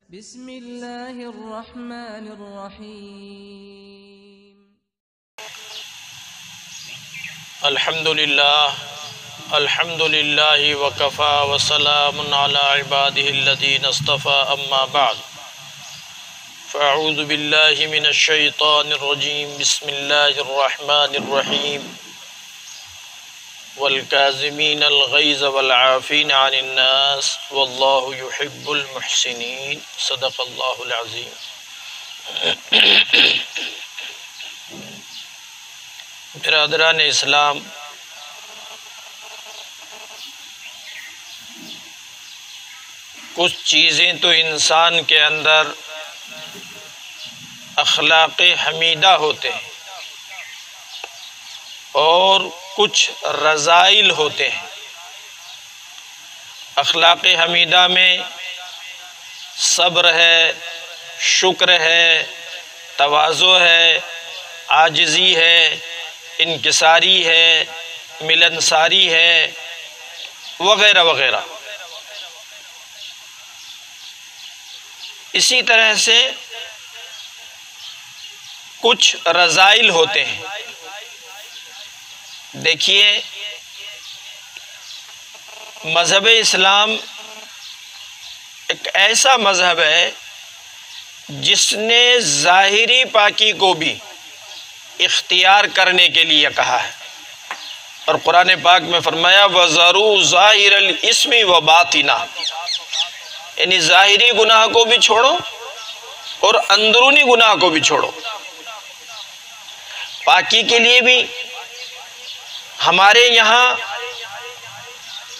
بسم اللہ الرحمن الرحیم الحمدللہ وکفا وسلام علی عبادہ الذین اصطفى اما بعد فاعوذ باللہ من الشیطان الرجیم بسم اللہ الرحمن الرحیم والکاظمین الغیظ والعافین عن الناس واللہ یحب المحسنین صدق اللہ العظیم۔ برادران اسلام، کچھ چیزیں تو انسان کے اندر اخلاق حمیدہ ہوتے ہیں اور کچھ رذائل ہوتے ہیں۔ اخلاق حمیدہ میں صبر ہے، شکر ہے، تواضع ہے، عاجزی ہے، انکساری ہے، ملنساری ہے، وغیرہ وغیرہ۔ اسی طرح سے کچھ رذائل ہوتے ہیں۔ دیکھیے، مذہب اسلام ایک ایسا مذہب ہے جس نے ظاہری پاکی کو بھی اختیار کرنے کے لیے کہا ہے، اور قرآن پاک میں فرمایا وَذَرُوا ظَاهِرَ الْإِثْمِ وَبَاطِنَهُ، یعنی ظاہری گناہ کو بھی چھوڑو اور اندرونی گناہ کو بھی چھوڑو۔ پاکی کے لیے بھی ہمارے یہاں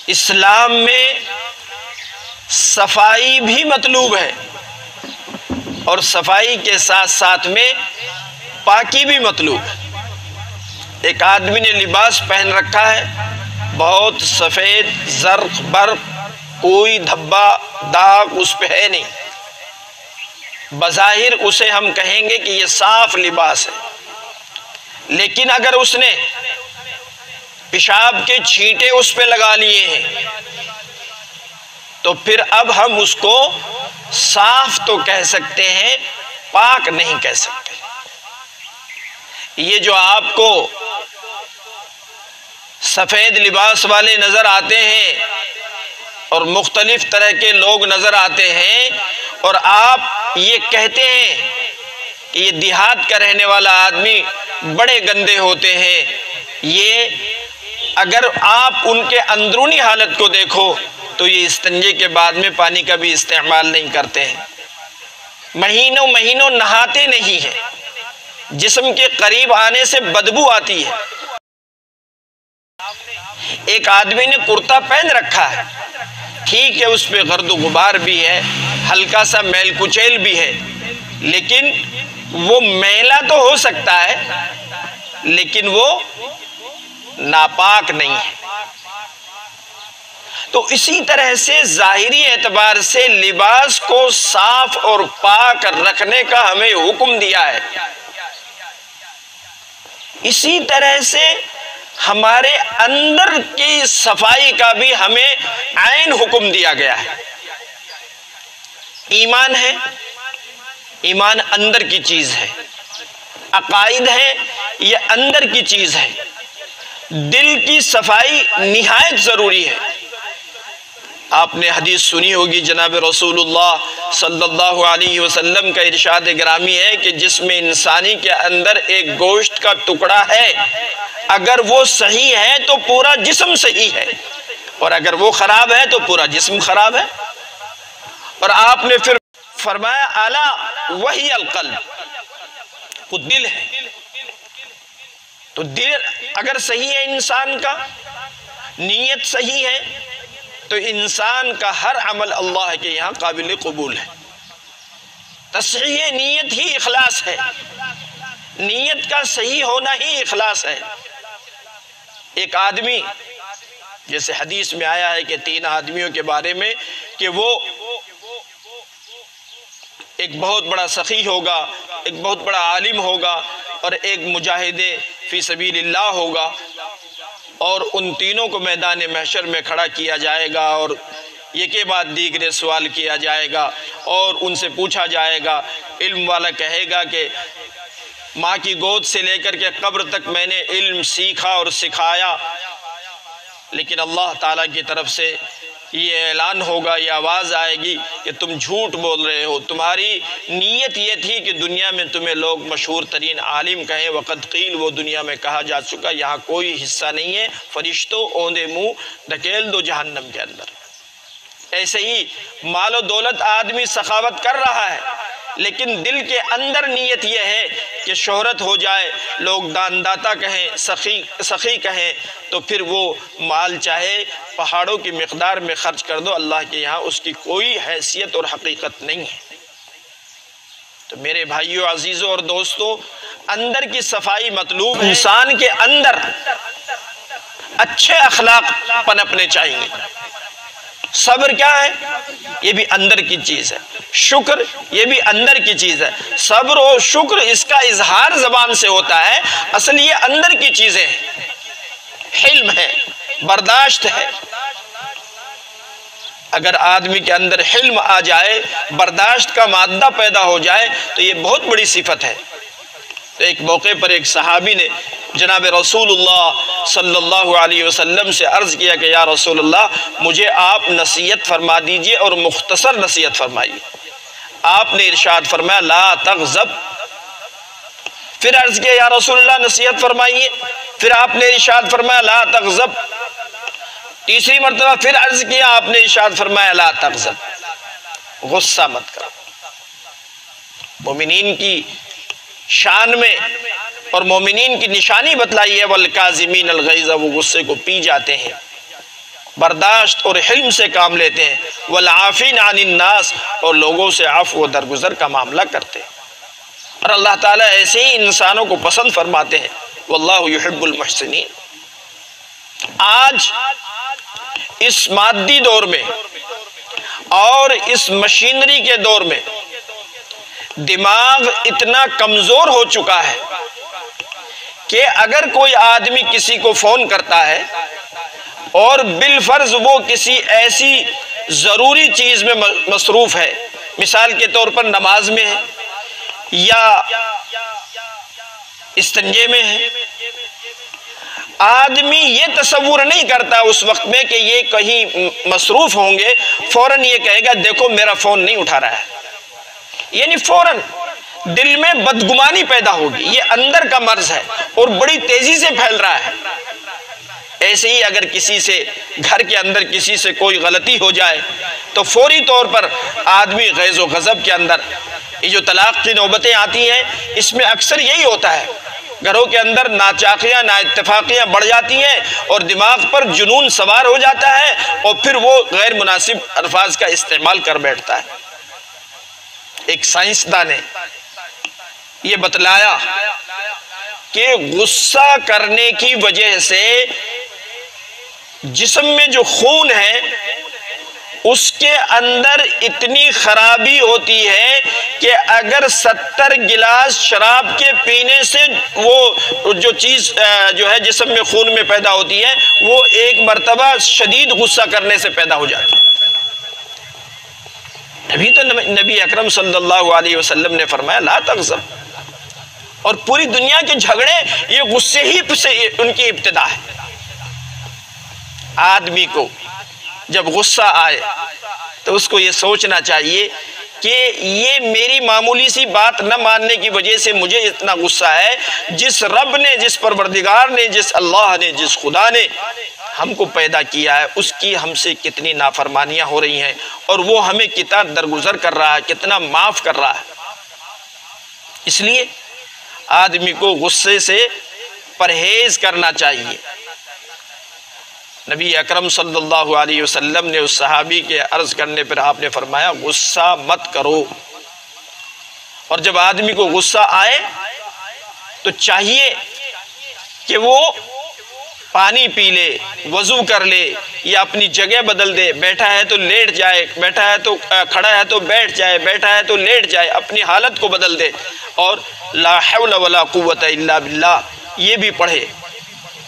اسلام میں صفائی بھی مطلوب ہے، اور صفائی کے ساتھ ساتھ میں پاکی بھی مطلوب ہے۔ ایک آدمی نے لباس پہن رکھا ہے، بہت سفید زرق برق، کوئی دھبا داغ اس پہ ہے نہیں، بظاہر اسے ہم کہیں گے کہ یہ صاف لباس ہے، لیکن اگر اس نے پیشاب کے چھینٹے اس پہ لگا لیے ہیں تو پھر اب ہم اس کو صاف تو کہہ سکتے ہیں، پاک نہیں کہہ سکتے۔ یہ جو آپ کو سفید لباس والے نظر آتے ہیں اور مختلف طرح کے لوگ نظر آتے ہیں اور آپ یہ کہتے ہیں کہ یہ دیہات کا رہنے والا آدمی بڑے گندے ہوتے ہیں، یہ اگر آپ ان کے اندرونی حالت کو دیکھو تو یہ استنجے کے بعد میں پانی کا بھی استعمال نہیں کرتے ہیں، مہینوں مہینوں نہاتے نہیں ہیں، جسم کے قریب آنے سے بدبو آتی ہے۔ ایک آدمی نے کرتا پہن رکھا ہے، ٹھیک ہے اس پہ گرد و غبار بھی ہے، ہلکا سا میل کچیل بھی ہے، لیکن وہ میلا تو ہو سکتا ہے لیکن وہ ناپاک نہیں ہے۔ تو اسی طرح سے ظاہری اعتبار سے لباس کو صاف اور پاک رکھنے کا ہمیں حکم دیا ہے، اسی طرح سے ہمارے اندر کی صفائی کا بھی ہمیں عین حکم دیا گیا ہے۔ ایمان ہے، ایمان اندر کی چیز ہے، عقائد ہے، یہ اندر کی چیز ہے، دل کی صفائی نہایت ضروری ہے۔ آپ نے حدیث سنی ہوگی، جناب رسول اللہ صلی اللہ علیہ وسلم کا ارشاد گرامی ہے کہ جسم انسانی کے اندر ایک گوشت کا ٹکڑا ہے، اگر وہ صحیح ہے تو پورا جسم صحیح ہے، اور اگر وہ خراب ہے تو پورا جسم خراب ہے۔ اور آپ نے پھر فرمایا الا وہی القلب، وہ دل ہے۔ تو دل اگر صحیح ہے، انسان کا نیت صحیح ہے، تو انسان کا ہر عمل اللہ کے یہاں قابل قبول ہے۔ تصحیح نیت ہی اخلاص ہے، نیت کا صحیح ہونا ہی اخلاص ہے۔ ایک آدمی، جیسے حدیث میں آیا ہے کہ 3 آدمیوں کے بارے میں کہ وہ ایک بہت بڑا سخی ہوگا، ایک بہت بڑا عالم ہوگا، اور ایک مجاہد فی سبیل اللہ ہوگا، اور ان تینوں کو میدان محشر میں کھڑا کیا جائے گا، اور یہ کے بعد دیگرے سوال کیا جائے گا اور ان سے پوچھا جائے گا۔ علم والا کہے گا کہ ماں کی گود سے لے کر کے قبر تک میں نے علم سیکھا اور سکھایا، لیکن اللہ تعالیٰ کی طرف سے یہ اعلان ہوگا، یہ آواز آئے گی کہ تم جھوٹ بول رہے ہو، تمہاری نیت یہ تھی کہ دنیا میں تمہیں لوگ مشہور ترین عالم کہیں، وقت قیل، وہ دنیا میں کہا جا چکا، یہاں کوئی حصہ نہیں ہے، فرشتوں اوندے منہ دھکیل دو جہنم کے اندر۔ ایسے ہی مال و دولت آدمی سخاوت کر رہا ہے، لیکن دل کے اندر نیت یہ ہے کہ شہرت ہو جائے، لوگ دان داتا کہیں، سخی کہیں، تو پھر وہ مال چاہے پہاڑوں کی مقدار میں خرچ کر دو، اللہ کے یہاں اس کی کوئی حیثیت اور حقیقت نہیں ہے۔ تو میرے بھائیوں، عزیزوں اور دوستوں، اندر کی صفائی مطلوب ہے۔ انسان کے اندر اچھے اخلاق پنپنے چاہیے۔ صبر کیا ہے؟ یہ بھی اندر کی چیز ہے۔ شکر یہ بھی اندر کی چیز ہے۔ صبر و شکر اس کا اظہار زبان سے ہوتا ہے، اصل یہ اندر کی چیزیں ہیں۔ حلم ہے، برداشت ہے۔ اگر آدمی کے اندر حلم آ جائے، برداشت کا مادہ پیدا ہو جائے، تو یہ بہت بڑی صفت ہے۔ تو ایک موقع پر ایک صحابی نے جناب رسول اللہ صلی اللہ علیہ وسلم سے عرض کیا کہ یا رسول اللہ، مجھے آپ نصیحت فرما دیجئے اور مختصر نصیحت فرمائیے۔ آپ نے ارشاد فرمایا لا تغضب۔ پھر عرض کیا یا رسول اللہ نصیحت فرمائیے۔ پھر آپ نے ارشاد فرمایا لا تغضب۔ تیسری مرتبہ پھر عرض کیا، آپ نے ارشاد فرمایا لا تغضب، غصہ مت کرو۔ مومنین کی شان میں اور مومنین کی نشانی بتلائی ہے والکاظمین الغیظ، وہ غصے کو پی جاتے ہیں، برداشت اور حلم سے کام لیتے ہیں، والعافین عن الناس، اور لوگوں سے عفو و درگزر کا معاملہ کرتے ہیں۔ اور اللہ تعالیٰ ایسے ہی انسانوں کو پسند فرماتے ہیں، واللہ یحب المحسنین۔ آج اس مادی دور میں اور اس مشینری کے دور میں دماغ اتنا کمزور ہو چکا ہے کہ اگر کوئی آدمی کسی کو فون کرتا ہے اور بالفرض وہ کسی ایسی ضروری چیز میں مصروف ہے، مثال کے طور پر نماز میں ہے یا استنجے میں ہے، آدمی یہ تصور نہیں کرتا اس وقت میں کہ یہ کہیں مصروف ہوں گے، فوراً یہ کہے گا دیکھو میرا فون نہیں اٹھا رہا ہے، یعنی فوراً دل میں بدگمانی پیدا ہوگی۔ یہ اندر کا مرض ہے اور بڑی تیزی سے پھیل رہا ہے۔ ایسے ہی اگر کسی سے گھر کے اندر کسی سے کوئی غلطی ہو جائے تو فوری طور پر آدمی غیظ و غضب کے اندر، یہ جو طلاق کی نوبتیں آتی ہیں اس میں اکثر یہی ہوتا ہے، گھروں کے اندر ناچاقیاں نا اتفاقیاں بڑھ جاتی ہیں اور دماغ پر جنون سوار ہو جاتا ہے اور پھر وہ غیر مناسب الفاظ کا استعمال کر بیٹھتا ہے۔ ایک سائنسداں نے یہ بتلایا کہ غصہ کرنے کی وجہ سے جسم میں جو خون ہے اس کے اندر اتنی خرابی ہوتی ہے کہ اگر 70 گلاس شراب کے پینے سے وہ جو چیز جو ہے جسم میں خون میں پیدا ہوتی ہے وہ ایک مرتبہ شدید غصہ کرنے سے پیدا ہو جاتی ہے۔ ابھی تو نبی اکرم صلی اللہ علیہ وسلم نے فرمایا لا تغضب، اور پوری دنیا کے جھگڑے یہ غصے ہی سے ان کی ابتدا ہے۔ آدمی کو جب غصہ آئے تو اس کو یہ سوچنا چاہیے کہ یہ میری معمولی سی بات نہ ماننے کی وجہ سے مجھے اتنا غصہ ہے، جس رب نے، جس پروردگار نے، جس اللہ نے، جس خدا نے ہم کو پیدا کیا ہے اس کی ہم سے کتنی نافرمانیاں ہو رہی ہیں اور وہ ہمیں کتنا درگزر کر رہا ہے، کتنا معاف کر رہا ہے۔ اس لیے آدمی کو غصے سے پرہیز کرنا چاہیے۔ نبی اکرم صلی اللہ علیہ وسلم نے اس صحابی کے عرض کرنے پر آپ نے فرمایا غصہ مت کرو۔ اور جب آدمی کو غصہ آئے تو چاہیے کہ وہ پانی پی لے، وضو کر لے یا اپنی جگہ بدل دے، بیٹھا ہے تو لیٹ جائے، بیٹھا ہے تو کھڑا ہے تو بیٹھ جائے، بیٹھا ہے تو لیٹ جائے، اپنی حالت کو بدل دے اور لا حول ولا قوت الا باللہ یہ بھی پڑھے۔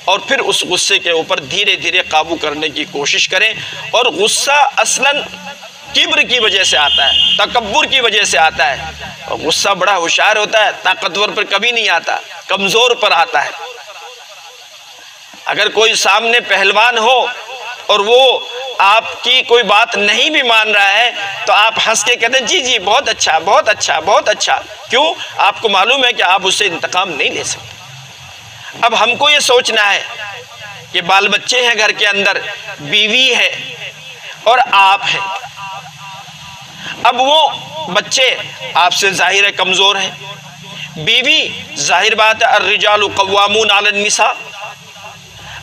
اور پھر اس غصے کے اوپر دھیرے دھیرے قابو کرنے کی کوشش کریں۔ اور غصہ اصلاً کبر کی وجہ سے آتا ہے، تکبر کی وجہ سے آتا ہے، اور غصہ بڑا ہوشیار ہوتا ہے، طاقتور پر کبھی نہیں آتا، کمزور پر آتا ہے۔ اگر کوئی سامنے پہلوان ہو اور وہ آپ کی کوئی بات نہیں بھی مان رہا ہے تو آپ ہنس کے کہتے ہیں جی جی بہت اچھا بہت اچھا بہت اچھا، کیوں؟ آپ کو معلوم ہے کہ آپ اس سے انتقام نہیں لے سکتے۔ اب ہم کو یہ سوچنا ہے کہ بال بچے ہیں گھر کے اندر، بیوی ہے اور آپ ہیں۔ اب وہ بچے آپ سے ظاہر ہے کمزور ہیں، بیوی ظاہر بات ہے الرجال قوامون علی النساء۔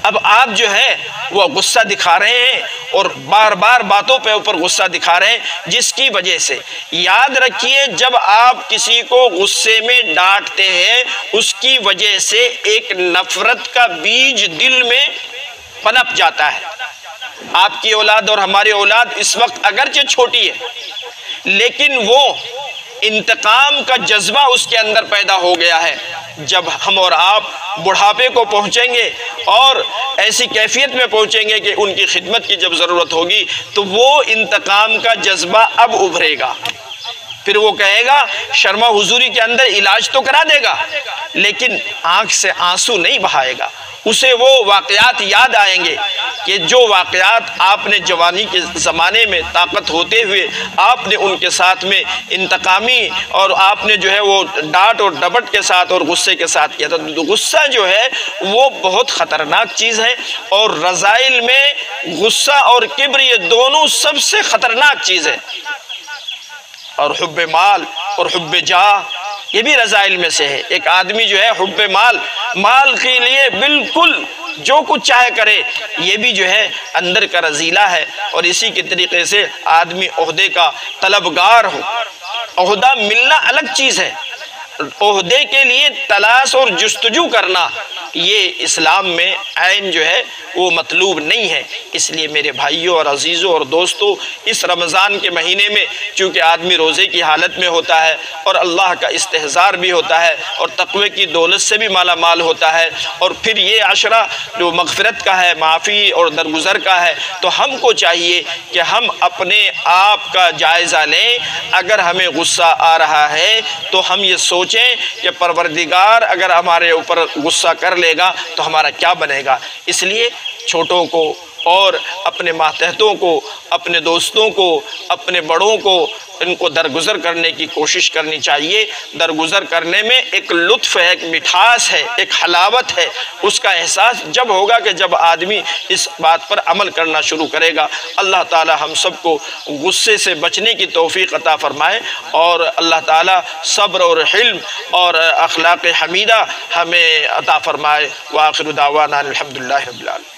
اب آپ جو ہے وہ غصہ دکھا رہے ہیں اور بار بار باتوں پہ اوپر غصہ دکھا رہے ہیں، جس کی وجہ سے یاد رکھیے جب آپ کسی کو غصے میں ڈانٹتے ہیں اس کی وجہ سے ایک نفرت کا بیج دل میں پنپ جاتا ہے۔ آپ کی اولاد اور ہماری اولاد اس وقت اگرچہ چھوٹی ہے لیکن وہ انتقام کا جذبہ اس کے اندر پیدا ہو گیا ہے۔ جب ہم اور آپ بڑھاپے کو پہنچیں گے اور ایسی کیفیت میں پہنچیں گے کہ ان کی خدمت کی جب ضرورت ہوگی تو وہ انتقام کا جذبہ اب ابھرے گا۔ پھر وہ کہے گا شرما حضوری کے اندر علاج تو کرا دے گا لیکن آنکھ سے آنسو نہیں بہائے گا۔ اسے وہ واقعات یاد آئیں گے کہ جو واقعات آپ نے جوانی کے زمانے میں طاقت ہوتے ہوئے آپ نے ان کے ساتھ میں انتقامی اور آپ نے جو ہے وہ ڈانٹ اور ڈپٹ کے ساتھ اور غصے کے ساتھ کیا تھا۔ غصہ جو ہے وہ بہت خطرناک چیز ہے، اور رذائل میں غصہ اور کبر یہ دونوں سب سے خطرناک چیز ہے۔ اور حب مال اور حب جاہ یہ بھی رذائل میں سے ہے۔ ایک آدمی جو ہے حب مال کے لیے بالکل جو کچھ چاہے کرے، یہ بھی جو ہے اندر کا رذیلہ ہے۔ اور اسی کے طریقے سے آدمی عہدے کا طلبگار ہو، عہدہ ملنا الگ چیز ہے، عہدے کے لیے تلاش اور جستجو کرنا یہ اسلام میں عین جو ہے وہ مطلوب نہیں ہے۔ اس لیے میرے بھائیوں اور عزیزوں اور دوستوں، اس رمضان کے مہینے میں چونکہ آدمی روزے کی حالت میں ہوتا ہے اور اللہ کا استحضار بھی ہوتا ہے اور تقوی کی دولت سے بھی مالا مال ہوتا ہے، اور پھر یہ عشرہ جو مغفرت کا ہے، معافی اور درگزر کا ہے، تو ہم کو چاہیے کہ ہم اپنے آپ کا جائزہ لیں۔ اگر ہمیں غصہ آ رہا ہے تو ہم یہ سوچیں کہ پروردگار اگر ہمارے اوپر غصہ کر لے گا تو ہمارا کیا بنے گا۔ اس لیے چھوٹوں کو اور اپنے ماتحتوں کو، اپنے دوستوں کو، اپنے بڑوں کو، ان کو درگزر کرنے کی کوشش کرنی چاہیے۔ درگزر کرنے میں ایک لطف ہے، ایک مٹھاس ہے، ایک حلاوت ہے۔ اس کا احساس جب ہوگا کہ جب آدمی اس بات پر عمل کرنا شروع کرے گا۔ اللہ تعالی ہم سب کو غصے سے بچنے کی توفیق عطا فرمائے، اور اللہ تعالی صبر اور حلم اور اخلاق حمیدہ ہمیں عطا فرمائے۔ وآخر دعوانا الحمدللہ رب العالمین۔